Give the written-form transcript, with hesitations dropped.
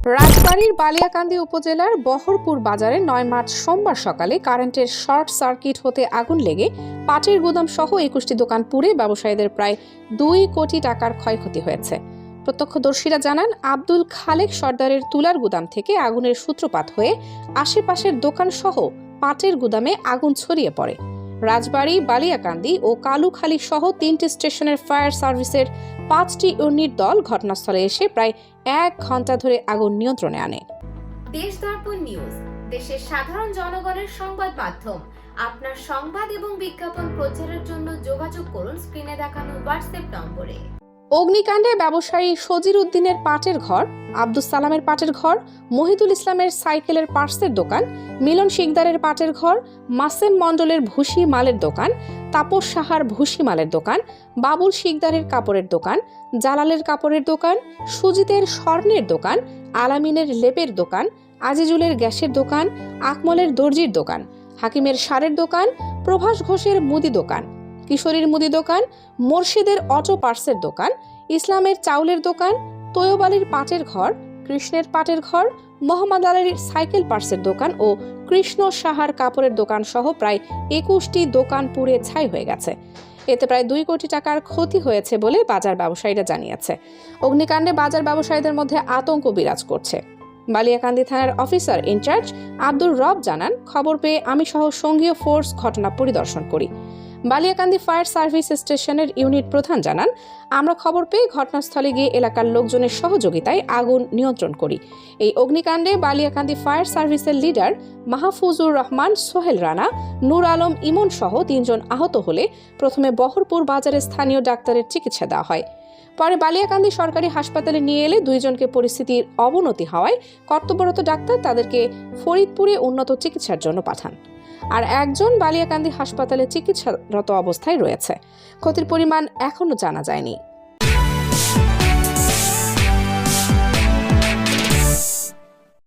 রাজবাড়ীর বালিয়াকান্দি উপজেলার বহরপুর বাজারে ৯ মার্চ সোমবার সকালে কারেন্টের শর্ট সার্কিট হতে আগুন লেগে পাটের গুদাম সহ ২১টি দোকান পুড়ে ব্যবসায়ীদের প্রায় ২ কোটি টাকার ক্ষয়ক্ষতি হয়েছে। প্রত্যক্ষদর্শীরা জানান, আব্দুল খালেক সর্দারের তুলার গুদাম থেকে আগুনের সূত্রপাত হয়ে আশেপাশের দোকান সহ পাটের গুদামে আগুন ছড়িয়ে পড়ে। রাজবাড়ী, বালিয়াকান্দি ও কালুখালী সহ ৩টি স্টেশনের ফায়ার সার্ভিসের ৫টি ইউনিট দল ঘটনাস্থলে এসে প্রায় ১ ঘন্টা ধরে আগুন নিয়ন্ত্রণে আনে। দেশ দর্পণ নিউজ, দেশের সাধারণ জনগণের সংবাদ মাধ্যম। আপনার সংবাদ এবং বিজ্ঞাপন প্রচারের জন্য যোগাযোগ করুন স্ক্রিনে দেখানো হোয়াটসঅ্যাপ নম্বরে। অগ্নিকাণ্ডে ব্যবসায়ী সজির উদ্দিনের পাটের ঘর, আব্দুস সালামের পাটের ঘর, মহিদুল ইসলামের সাইকেলের পার্টসের দোকান, মিলন শিকদারের পাটের ঘর, মাসেম মণ্ডলের ভুসি মালের দোকান, তাপস সাহার ভুসি মালের দোকান, বাবুল শিকদারের কাপড়ের দোকান, জালালের কাপড়ের দোকান, সুজিতের স্বর্ণের দোকান, আলামিনের লেপের দোকান, আজিজুলের গ্যাসের দোকান, আকমলের দর্জির দোকান, হাকিমের সারের দোকান, প্রভাস ঘোষের মুদি দোকান, কিশোরীর মুদি দোকান, মোর্শেদের অটো পার্টসের দোকান, ইসলামের চাউলের দোকান, তৈয়ব আলীর পাটের ঘর, কৃষ্ণের পাটের ঘর, মোহাম্মদ আলীর সাইকেল পার্টসের দোকান ও কৃষ্ণ সাহার কাপড়ের দোকান সহ প্রায় ২১টি দোকান পুড়ে ছাই হয়ে গেছে। এতে প্রায় ২ কোটি টাকার ক্ষতি হয়েছে বলে বাজার ব্যবসায়ীরা জানিয়েছে। অগ্নিকাণ্ডে বাজার ব্যবসায়ীদের মধ্যে আতঙ্ক বিরাজ করছে। বালিয়াকান্দি থানার অফিসার ইনচার্জ আব্দুর রব জানান, খবর পেয়ে আমি সহ সঙ্গীয় ফোর্স ঘটনা পরিদর্শন করি। বালিয়াকান্দি ফায়ার সার্ভিস স্টেশনের ইউনিট প্রধান জানান, আমরা খবর পেয়ে ঘটনাস্থলে গিয়ে এলাকার লোকজনের সহযোগিতায় আগুন নিয়ন্ত্রণ করি। এই অগ্নিকাণ্ডে বালিয়াকান্দি ফায়ার সার্ভিসের লিডার মাহফুজুর রহমান, সোহেল রানা, নূর আলম ইমন সহ ৩ জন আহত হলে প্রথমে বহরপুর বাজারে স্থানীয় ডাক্তারের চিকিৎসা দেওয়া হয়। পরে বালিয়াকান্দি সরকারি হাসপাতালে নিয়ে এলে ২ জনকে পরিস্থিতির অবনতি হওয়ায় কর্তব্যরত ডাক্তার তাদেরকে ফরিদপুরে উন্নত চিকিৎসার জন্য পাঠান। আর একজন বালিয়াকান্দি হাসপাতালে চিকিৎসারত অবস্থায় রয়েছে। ক্ষতির পরিমাণ এখনো জানা যায়নি।